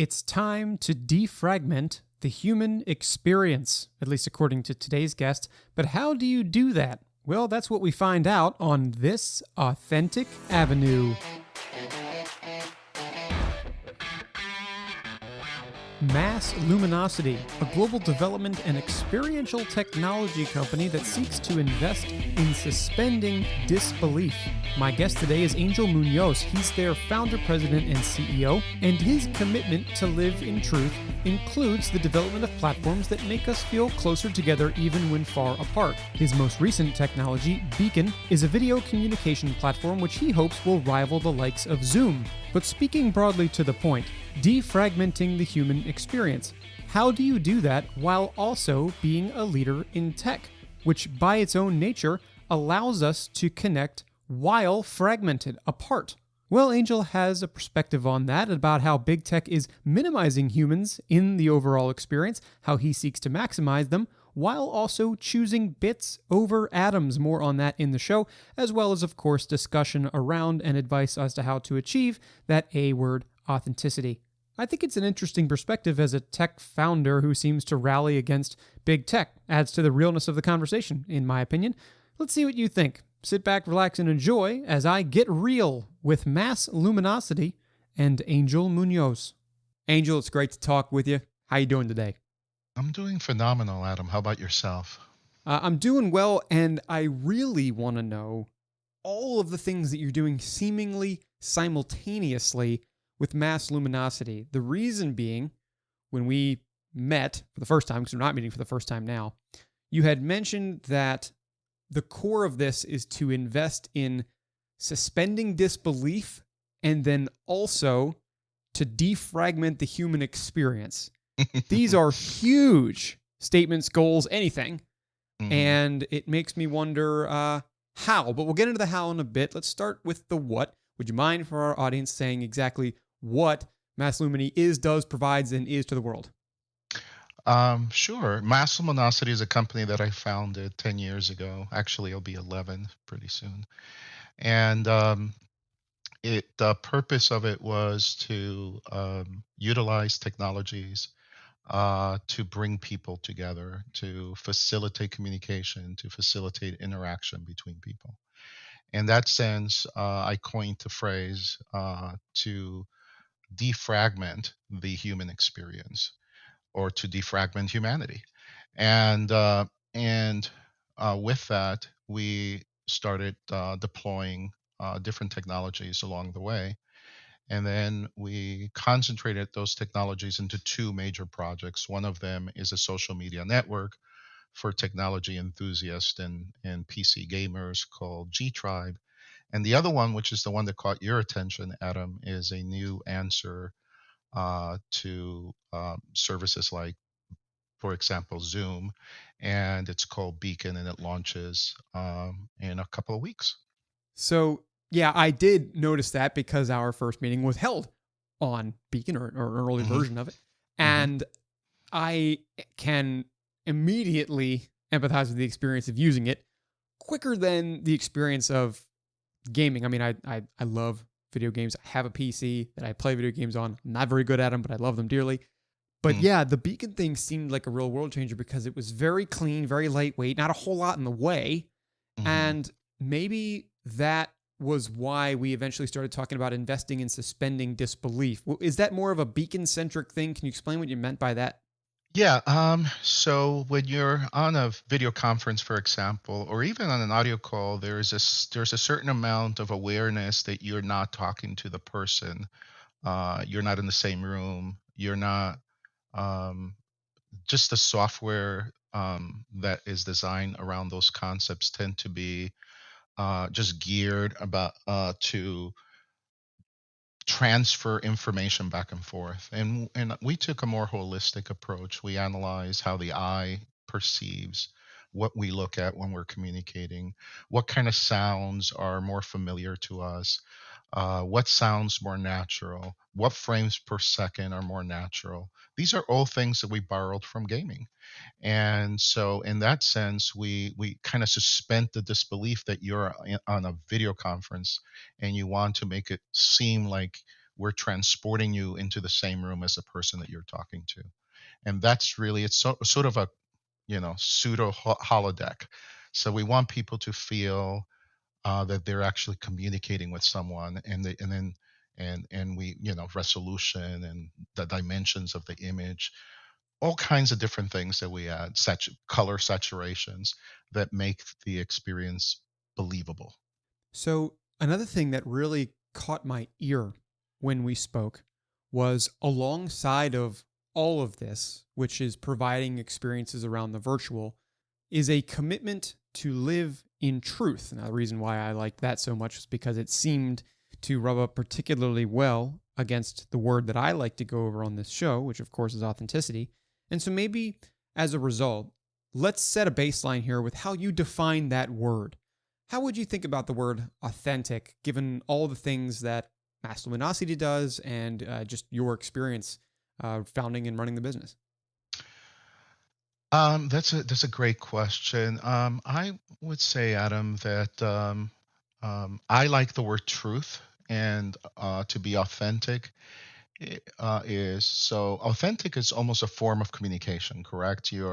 It's time to defragment the human experience, at least according to today's guest. But how do you do that? Well, that's what we find out on this Authentic Avenue. Mass Luminosity, a global development and experiential technology company that seeks to invest in suspending disbelief. My guest today is Angel Munoz. He's their founder, president, and CEO, and his commitment to live in truth includes the development of platforms that make us feel closer together even when far apart. His most recent technology, Beacon, is a video communication platform which he hopes will rival the likes of Zoom. But speaking broadly to the point, defragmenting the human experience. How do you do that while also being a leader in tech, which by its own nature allows us to connect while fragmented apart? Well, Angel has a perspective on that, about how big tech is minimizing humans in the overall experience, how he seeks to maximize them, while also choosing bits over atoms. More on that in the show, as well as, of course, discussion around and advice as to how to achieve that A-word, authenticity. I think it's an interesting perspective as a tech founder who seems to rally against big tech. Adds to the realness of the conversation, in my opinion. Let's see what you think. Sit back, relax, and enjoy as I get real with Mass Luminosity and Angel Munoz. Angel, it's great to talk with you. How you doing today? I'm doing phenomenal, Adam. How about yourself? I'm doing well, and I really want to know all of the things that you're doing seemingly simultaneously with Mass Luminosity. The reason being, when we met for the first time, because we're not meeting for the first time now, you had mentioned that the core of this is to invest in suspending disbelief and then also to defragment the human experience. These are huge statements, goals, anything. Mhm. And it makes me wonder how, but we'll get into the how in a bit. Let's start with the what. Would you mind for our audience saying exactly what Mass Lumini is, does, provides, and is to the world? Sure. Mass Luminosity is a company that I founded 10 years ago. Actually, it'll be 11 pretty soon. And the purpose of it was to utilize technologies to bring people together, to facilitate communication, to facilitate interaction between people. In that sense, I coined the phrase to defragment the human experience, or to defragment humanity. And with that, we started deploying different technologies along the way. And then we concentrated those technologies into two major projects. One of them is a social media network for technology enthusiasts and PC gamers called G Tribe. And the other one, which is the one that caught your attention, Adam, is a new answer to services like, for example, Zoom, and it's called Beacon, and it launches in a couple of weeks. So, yeah, I did notice that because our first meeting was held on Beacon, or an early Hmm. version of it. Hmm. And I can immediately empathize with the experience of using it quicker than the experience of gaming. I mean, I love video games. I have a PC that I play video games on. I'm not very good at them, but I love them dearly. But yeah, the Beacon thing seemed like a real world changer because it was very clean, very lightweight, not a whole lot in the way. Hmm. And maybe that was why we eventually started talking about investing in suspending disbelief. Is that more of a Beacon-centric thing? Can you explain what you meant by that? Yeah. So when you're on a video conference, for example, or even on an audio call, there's a certain amount of awareness that you're not talking to the person. You're not in the same room. You're not um, just the software that is designed around those concepts tend to be just geared about to transfer information back and forth. And we took a more holistic approach. We analyze how the eye perceives what we look at when we're communicating, what kind of sounds are more familiar to us, what sounds more natural, what frames per second are more natural. These are all things that we borrowed from gaming. And so, in that sense, we kind of suspend the disbelief that you're on a video conference and you want to make it seem like we're transporting you into the same room as the person that you're talking to. And that's really, it's sort of a, pseudo holodeck. So we want people to feel that they're actually communicating with someone, and then and we, resolution and the dimensions of the image, all kinds of different things that we add, such color saturations that make the experience believable. So, another thing that really caught my ear when we spoke was alongside of all of this, which is providing experiences around the virtual, is a commitment to live in truth. Now, the reason why I liked that so much was because it seemed to rub up particularly well against the word that I like to go over on this show, which of course is authenticity. And so maybe as a result, let's set a baseline here with how you define that word. How would you think about the word authentic, given all the things that Mass Luminosity does and just your experience founding and running the business? That's a great question. I would say, Adam, that I like the word truth, and to be authentic is, so authentic is almost a form of communication, correct? You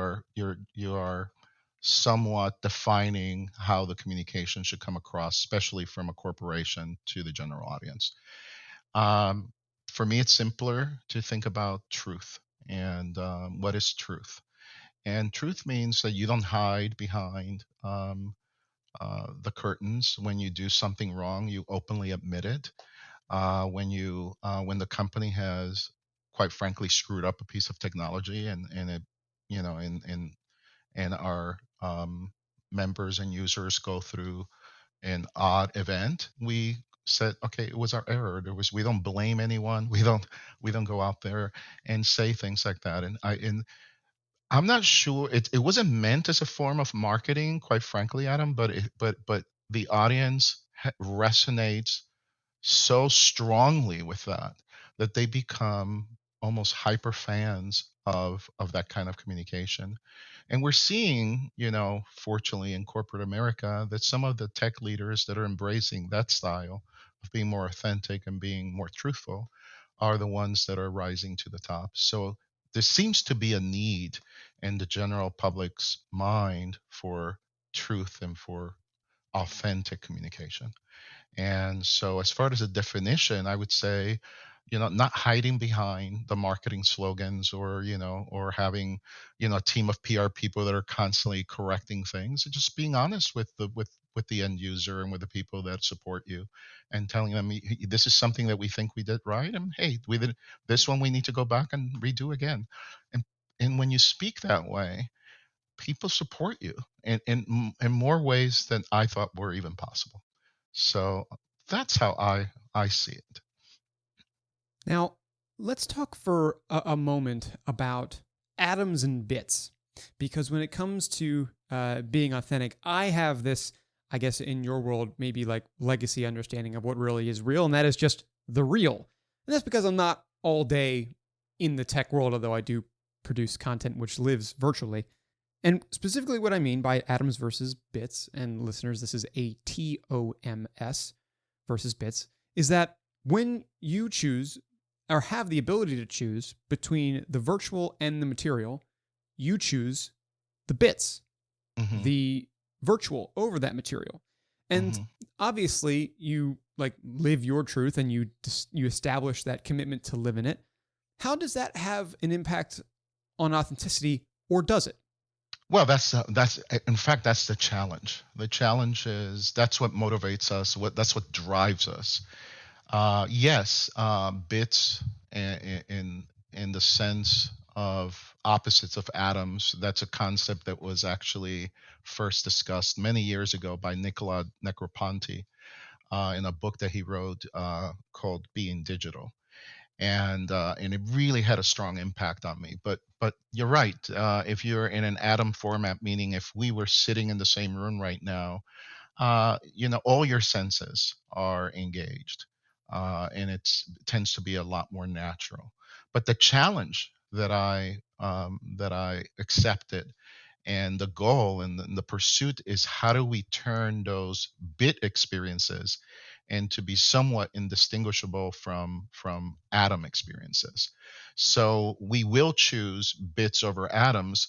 are somewhat defining how the communication should come across, especially from a corporation to the general audience. Um, for me, it's simpler to think about truth, and what is truth? And truth means that you don't hide behind the curtains. When you do something wrong, you openly admit it. When the company has, quite frankly, screwed up a piece of technology, and it, and our members and users go through an odd event, we said, okay, it was our error. We don't blame anyone. We don't go out there and say things like that. And I'm not sure, it wasn't meant as a form of marketing, quite frankly, Adam, but the audience resonates so strongly with that, that they become almost hyper fans of that kind of communication. And we're seeing, fortunately, in corporate America, that some of the tech leaders that are embracing that style of being more authentic and being more truthful are the ones that are rising to the top. So there seems to be a need in the general public's mind for truth and for authentic communication. And so, as far as a definition, I would say, not hiding behind the marketing slogans, or, or having, a team of PR people that are constantly correcting things, and just being honest with the end user and with the people that support you, and telling them, This is something that we think we did right, and hey, we did this one, we need to go back and redo again." And when you speak that way, people support you in more ways than I thought were even possible. So that's how I see it. Now, let's talk for a moment about atoms and bits, because when it comes to being authentic, I have this, I guess, in your world, maybe like legacy understanding of what really is real, and that is just the real. And that's because I'm not all day in the tech world, although I do produce content which lives virtually. And specifically, what I mean by atoms versus bits, and listeners, this is ATOMS versus bits, is that when you choose or have the ability to choose between the virtual and the material, you choose the bits, Hmm. the virtual over that material. And Hmm. obviously, you like live your truth and you establish that commitment to live in it. How does that have an impact on authenticity, or does it? Well, that's in fact, that's the challenge. The challenge is, that's what motivates us. That's what drives us. Yes, bits, in the sense of opposites of atoms. That's a concept that was actually first discussed many years ago by Nicola Negroponte, in a book that he wrote, called Being Digital. And it really had a strong impact on me. But you're right. If you're in an atom format, meaning if we were sitting in the same room right now, all your senses are engaged, and it tends to be a lot more natural. But the challenge that I accepted, and the goal and the pursuit, is how do we turn those bit experiences and to be somewhat indistinguishable from atom experiences. So we will choose bits over atoms,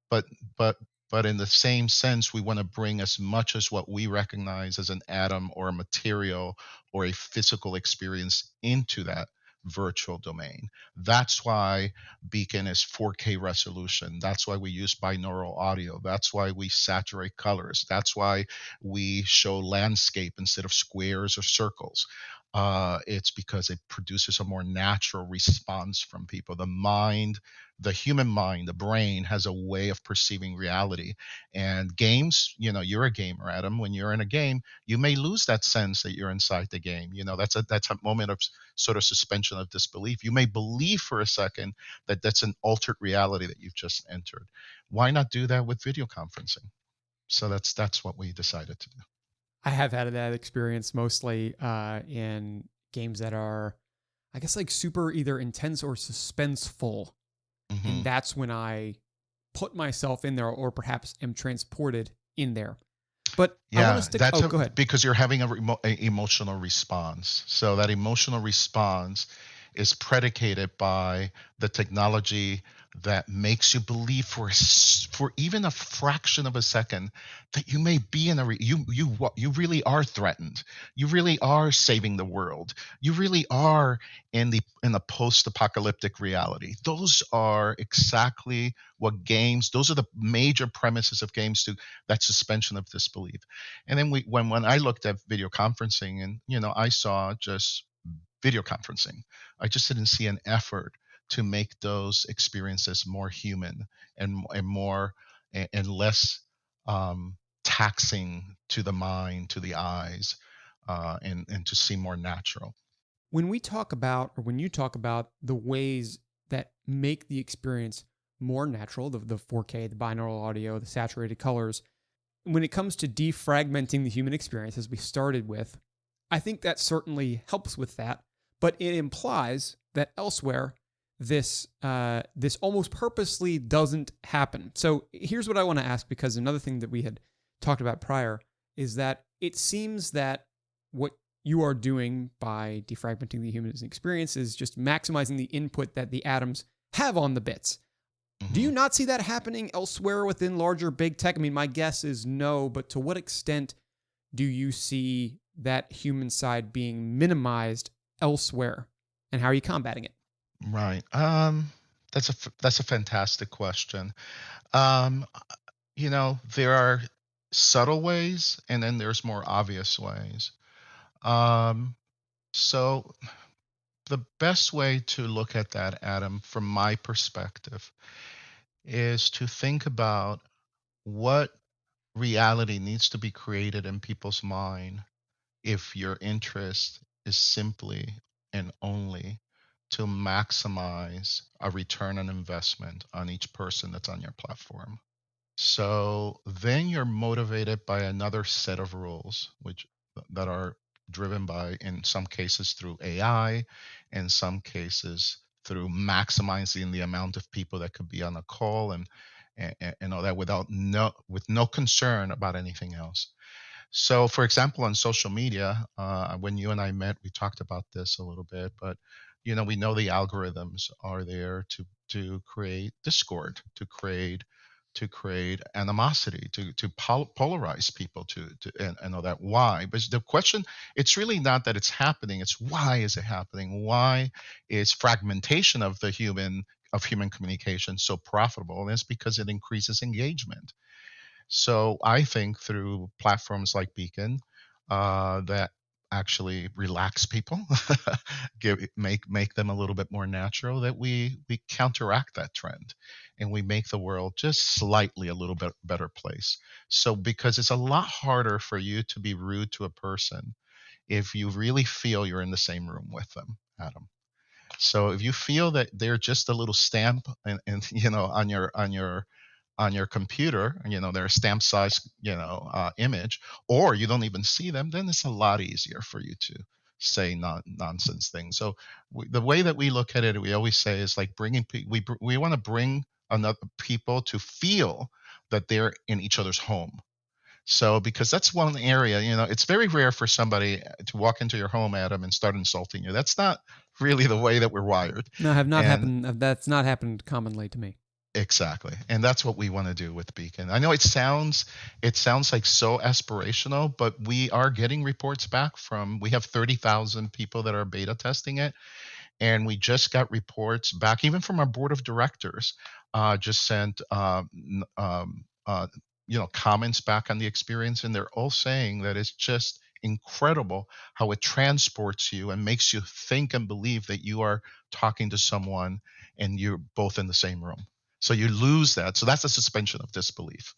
but but but in the same sense, we want to bring as much as what we recognize as an atom or a material or a physical experience into that virtual domain. That's why Beacon is 4K resolution. That's why we use binaural audio. That's why we saturate colors. That's why we show landscape instead of squares or circles. It's because it produces a more natural response from people. The human mind, the brain has a way of perceiving reality. And games, you're a gamer, Adam. When you're in a game, you may lose that sense that you're inside the game. That's a moment of sort of suspension of disbelief. You may believe for a second that that's an altered reality that you've just entered. Why not do that with video conferencing? So that's what we decided to do. I have had that experience mostly in games that are, I guess, like super either intense or suspenseful. Mm-hmm. And that's when I put myself in there or perhaps am transported in there. But I want to stick. Go ahead. Because you're having a emotional response. So that emotional response is predicated by the technology that makes you believe for even a fraction of a second that you may be in you really are threatened. You really are saving the world. You really are in the post-apocalyptic reality. Those are exactly what games. Those are the major premises of games, to that suspension of disbelief. And then when I looked at video conferencing, and I saw just video conferencing. I just didn't see an effort to make those experiences more human and more and less taxing to the mind, to the eyes, and to seem more natural. When we talk about, or when you talk about the ways that make the experience more natural, the 4K, the binaural audio, the saturated colors, when it comes to defragmenting the human experience, as we started with, I think that certainly helps with that. But it implies that elsewhere, this almost purposely doesn't happen. So here's what I want to ask, because another thing that we had talked about prior is that it seems that what you are doing by defragmenting the human experience is just maximizing the input that the atoms have on the bits. Mm-hmm. Do you not see that happening elsewhere within larger big tech? I mean, my guess is no, but to what extent do you see that human side being minimized elsewhere, and how are you combating it? Right. That's a fantastic question. There are subtle ways, and then there's more obvious ways. So the best way to look at that, Adam, from my perspective, is to think about what reality needs to be created in people's mind if your interest is simply and only to maximize a return on investment on each person that's on your platform. So then you're motivated by another set of rules, which that are driven by, in some cases, through AI, in some cases through maximizing the amount of people that could be on a call and all that with no concern about anything else. So, for example, on social media, when you and I met, we talked about this a little bit, but we know the algorithms are there to create discord, to create animosity, to polarize people, and all that. Why? But the question, it's really not that it's happening; it's why is it happening? Why is fragmentation of human communication so profitable? And it's because it increases engagement. So I think through platforms like Beacon, that actually relax people, make them a little bit more natural, that we counteract that trend, and we make the world just slightly a little bit better place. So because it's a lot harder for you to be rude to a person if you really feel you're in the same room with them, Adam. So if you feel that they're just a little stamp and on your computer, they're a stamp size, image, or you don't even see them, then it's a lot easier for you to say nonsense things. So the way that we look at it, we always say, is like we want to bring another people to feel that they're in each other's home. So, because that's one area, it's very rare for somebody to walk into your home, Adam, and start insulting you. That's not really the way that we're wired. No, have not And happened. That's not happened commonly to me. exactly. And that's what we want to do with Beacon. I know it sounds like so aspirational, but we are getting reports back we have 30,000 people that are beta testing it, and we just got reports back even from our board of directors. Just sent comments back on the experience, and they're all saying that it's just incredible how it transports you and makes you think and believe that you are talking to someone and you're both in the same room. So you lose that. So that's a suspension of disbelief.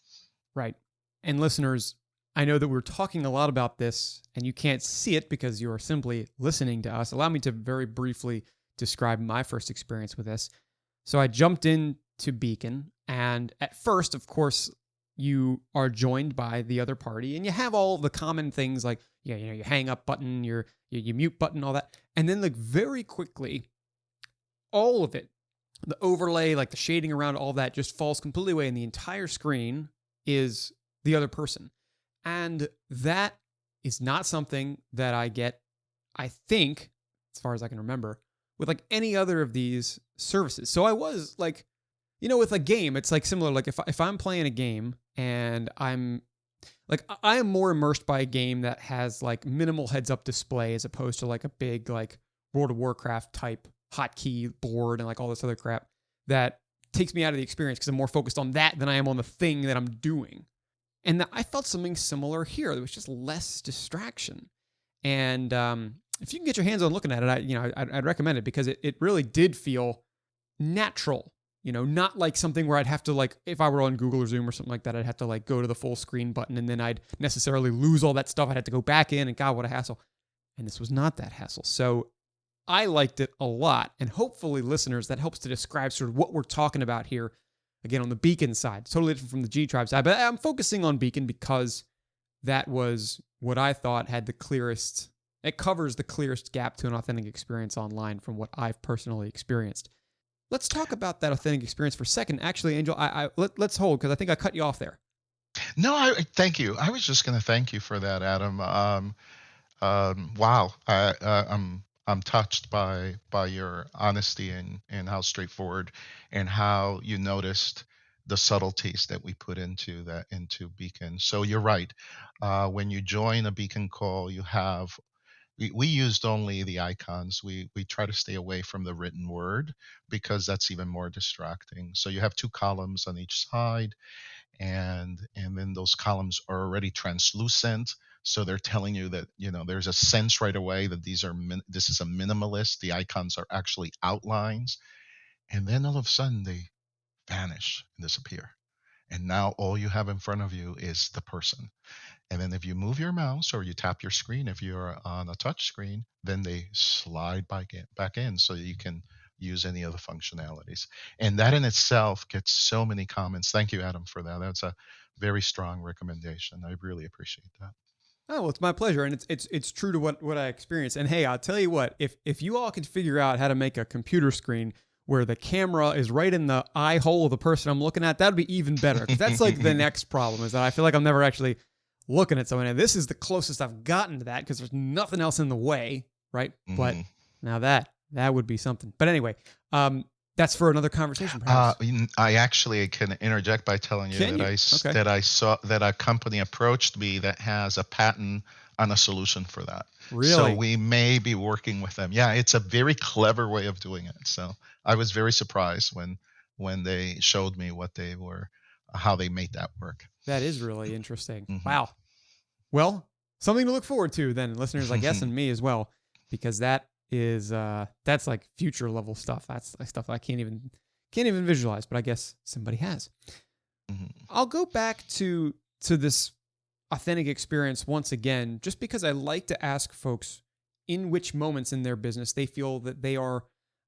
Right. And listeners, I know that we're talking a lot about this and you can't see it because you are simply listening to us. Allow me to very briefly describe my first experience with this. So I jumped into Beacon, and at first, of course, you are joined by the other party, and you have all the common things like, your hang up button, your mute button, all that. And then like very quickly, all of it, the overlay, like the shading around all that, just falls completely away, and the entire screen is the other person. And that is not something that I get, I think, as far as I can remember, with like any other of these services. So I was like, with a game, it's like similar. Like if I'm playing a game and I'm like, I am more immersed by a game that has like minimal heads up display as opposed to like a big like World of Warcraft type hotkey board and like all this other crap that takes me out of the experience because I'm more focused on that than I am on the thing that I'm doing. And I felt something similar here. There was just less distraction. And if you can get your hands on looking at it, I'd recommend it because it really did feel natural. Not like something where I'd have to like, if I were on Google or Zoom or something like that, I'd have to like go to the full screen button and then I'd necessarily lose all that stuff. I'd have to go back in, and God, what a hassle. And this was not that hassle. So I liked it a lot. And hopefully, listeners, that helps to describe sort of what we're talking about here. Again, on the Beacon side, totally different from the G Tribe side. But I'm focusing on Beacon because that was what I thought had the clearest, it covers the clearest gap to an authentic experience online from what I've personally experienced. Let's talk about that authentic experience for a second. Actually, Angel, let's hold because I think I cut you off there. No, thank you. I was just going to thank you for that, Adam. Wow, I'm touched by your honesty and how straightforward and how you noticed the subtleties that we put into Beacon. So you're right. When you join a Beacon call, we used only the icons. We try to stay away from the written word because that's even more distracting. So you have two columns on each side, and then those columns are already translucent, so they're telling you that there's a sense right away that this is a minimalist. The icons are actually outlines, and then all of a sudden they vanish and disappear, and now all you have in front of you is the person. And then if you move your mouse or you tap your screen, if you're on a touch screen, then they slide back in so you can use any of the functionalities. And that in itself gets so many comments. Thank you, Adam, for that. That's a very strong recommendation. I really appreciate that. Oh, well, it's my pleasure, and it's true to what I experienced. And hey, I'll tell you what, if you all could figure out how to make a computer screen where the camera is right in the eye hole of the person I'm looking at, that'd be even better. Because that's like the next problem, is that I feel like I'm never actually looking at someone. And this is the closest I've gotten to that because there's nothing else in the way, right? Mm-hmm. But now that would be something. But anyway, that's for another conversation, perhaps. I actually can interject by telling you that I saw that a company approached me that has a patent on a solution for that. Really? So we may be working with them. Yeah, it's a very clever way of doing it. So I was very surprised when they showed me how they made that work. That is really interesting. Mm-hmm. Wow. Well, something to look forward to then, listeners, I guess, and me as well, because that's like future level stuff. That's like stuff I can't even visualize, but I guess somebody has. Mm-hmm. I'll go back to this authentic experience once again, just because I like to ask folks in which moments in their business they feel that they are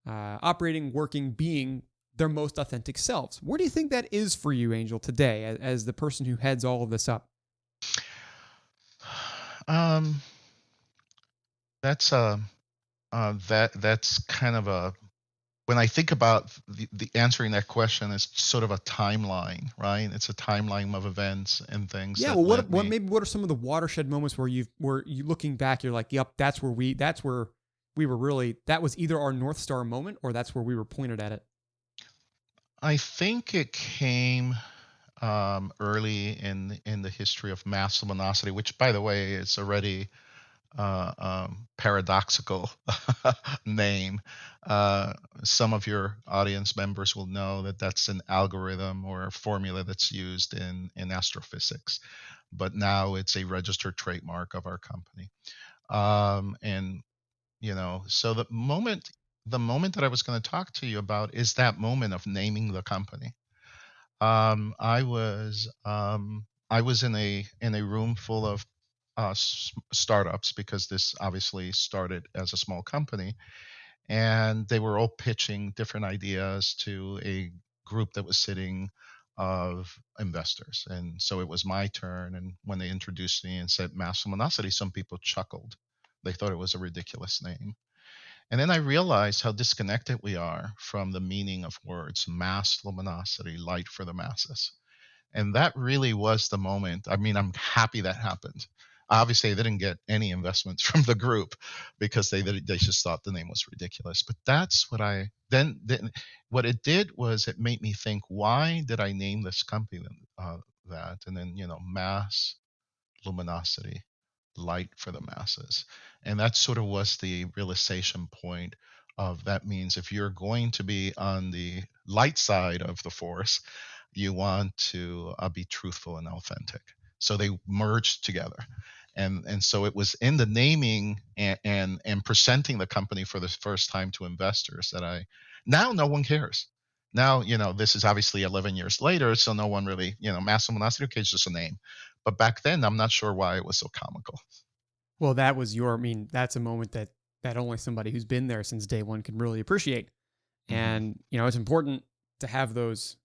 operating, working, being their most authentic selves. Where do you think that is for you, Angel, today, as the person who heads all of this up? That's kind of when I think about the answering that question, it's sort of a timeline, right? It's a timeline of events and things Yeah. that Well, led what me. maybe what are some of the watershed moments where you looking back, you're like, yep, that's where we were really, that was either our North Star moment or that's where we were pointed at it. I think it came early in the history of mass luminosity, which, by the way, is already paradoxical name. Uh, some of your audience members will know that that's an algorithm or a formula that's used in astrophysics, but now it's a registered trademark of our company. And so the moment that I was going to talk to you about is that moment of naming the company. I was in a room full of startups, because this obviously started as a small company, and they were all pitching different ideas to a group that was sitting of investors. And so it was my turn, and when they introduced me and said Mass Luminosity, some people chuckled. They thought it was a ridiculous name. And then I realized how disconnected we are from the meaning of words: mass luminosity, light for the masses. And that really was the moment. I mean, I'm happy that happened. Obviously, they didn't get any investments from the group because they just thought the name was ridiculous. But that's what I then what it did was it made me think, why did I name this company that? And then, mass luminosity, light for the masses. And that sort of was the realization point of, that means if you're going to be on the light side of the force, you want to be truthful and authentic. So they merged together. And so it was in the naming and presenting the company for the first time to investors that now no one cares. Now, this is obviously 11 years later, so no one really, Mass Luminosity, okay, it's just a name. But back then, I'm not sure why it was so comical. Well, that was I mean, that's a moment that only somebody who's been there since day one can really appreciate. Hmm. And, it's important to have those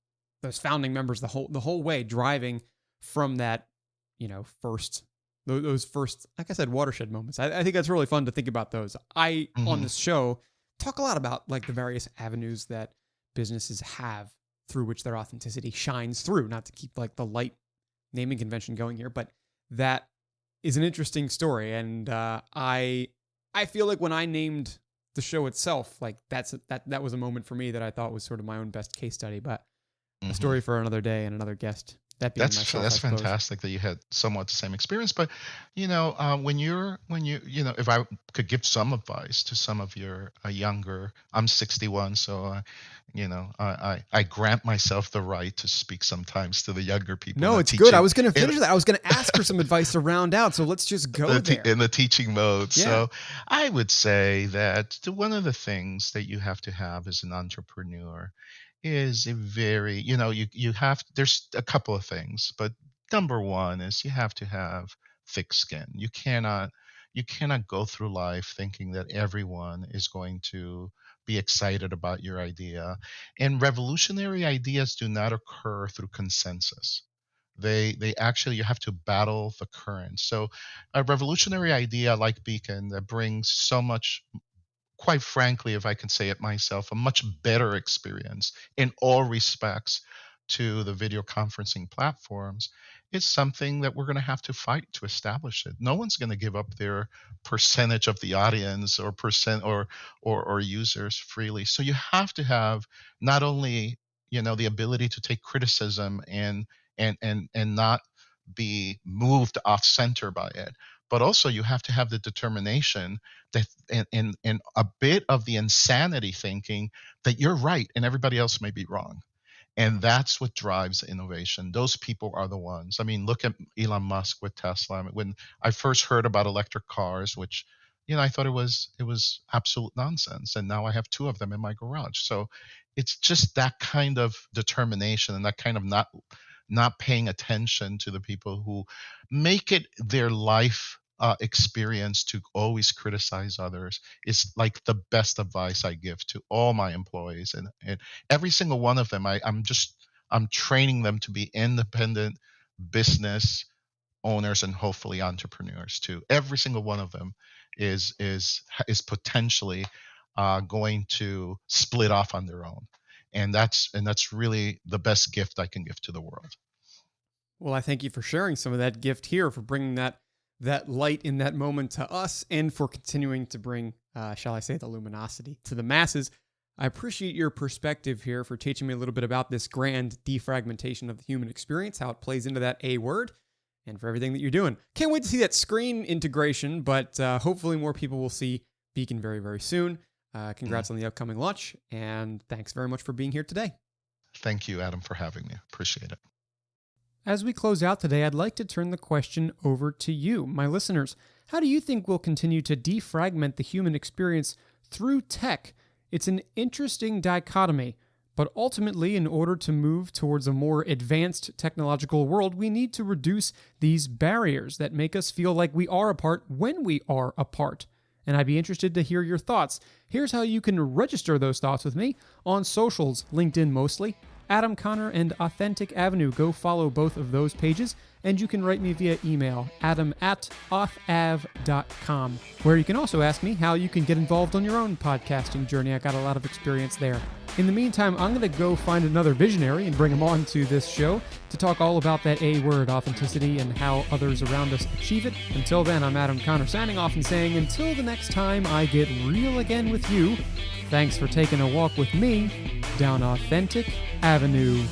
founding members the whole way driving from that, first those first, like I said, watershed moments. I think that's really fun to think about those. I on Hmm. this show talk a lot about like the various avenues that businesses have through which their authenticity shines through. Not to keep like the light naming convention going here, but that is an interesting story. And I feel like when I named the show itself, like that was a moment for me that I thought was sort of my own best case study. But a Hmm. story for another day and another guest. That being That's myself, I that's suppose. fantastic that you had somewhat the same experience. But if I could give some advice to some of your younger, I'm 61, so I grant myself the right to speak sometimes to the younger people in No, the it's good. I teaching was going to in finish that. I was going to ask for some advice to round out. So let's just go there. in the teaching mode. Yeah. So I would say that one of the things that you have to have as an entrepreneur is a very, you have, there's a couple of things, but number one is you have to have thick skin. You cannot go through life thinking that everyone is going to be excited about your idea. And revolutionary ideas do not occur through consensus. They actually, you have to battle the current. So a revolutionary idea like Beacon that brings so much, quite frankly, if I can say it myself, a much better experience in all respects to the video conferencing platforms, it's something that we're going to have to fight to establish it. No one's going to give up their percentage of the audience or percent or users freely. So you have to have not only, the ability to take criticism and not be moved off center by it, but also you have to have the determination that, and a bit of the insanity thinking that you're right and everybody else may be wrong. And that's what drives innovation. Those people are the ones. I mean, look at Elon Musk with Tesla. I mean, when I first heard about electric cars, which, I thought it was absolute nonsense, and now I have two of them in my garage. So it's just that kind of determination and that kind of not paying attention to the people who make it their life experience to always criticize others is like the best advice I give to all my employees. And every single one of them, I'm training them to be independent business owners and hopefully entrepreneurs too. Every single one of them is potentially going to split off on their own. And that's really the best gift I can give to the world. Well, I thank you for sharing some of that gift here, for bringing that light in that moment to us, and for continuing to bring, shall I say, the luminosity to the masses. I appreciate your perspective here, for teaching me a little bit about this grand defragmentation of the human experience, how it plays into that A word, and for everything that you're doing. Can't wait to see that screen integration, but hopefully more people will see Beacon very, very soon. Congrats on the upcoming launch, and thanks very much for being here today. Thank you, Adam, for having me. Appreciate it. As we close out today, I'd like to turn the question over to you, my listeners. How do you think we'll continue to defragment the human experience through tech? It's an interesting dichotomy, but ultimately, in order to move towards a more advanced technological world, we need to reduce these barriers that make us feel like we are apart when we are apart. And I'd be interested to hear your thoughts. Here's how you can register those thoughts with me on socials, LinkedIn mostly, Adam Connor and Authentic Avenue. Go follow both of those pages, and you can write me via email, adam@authAv.com, where you can also ask me how you can get involved on your own podcasting journey. I got a lot of experience there. In the meantime, I'm going to go find another visionary and bring him on to this show to talk all about that A word, authenticity, and how others around us achieve it. Until then, I'm Adam Connor signing off and saying, until the next time I get real again with you, thanks for taking a walk with me down Authentic Avenue.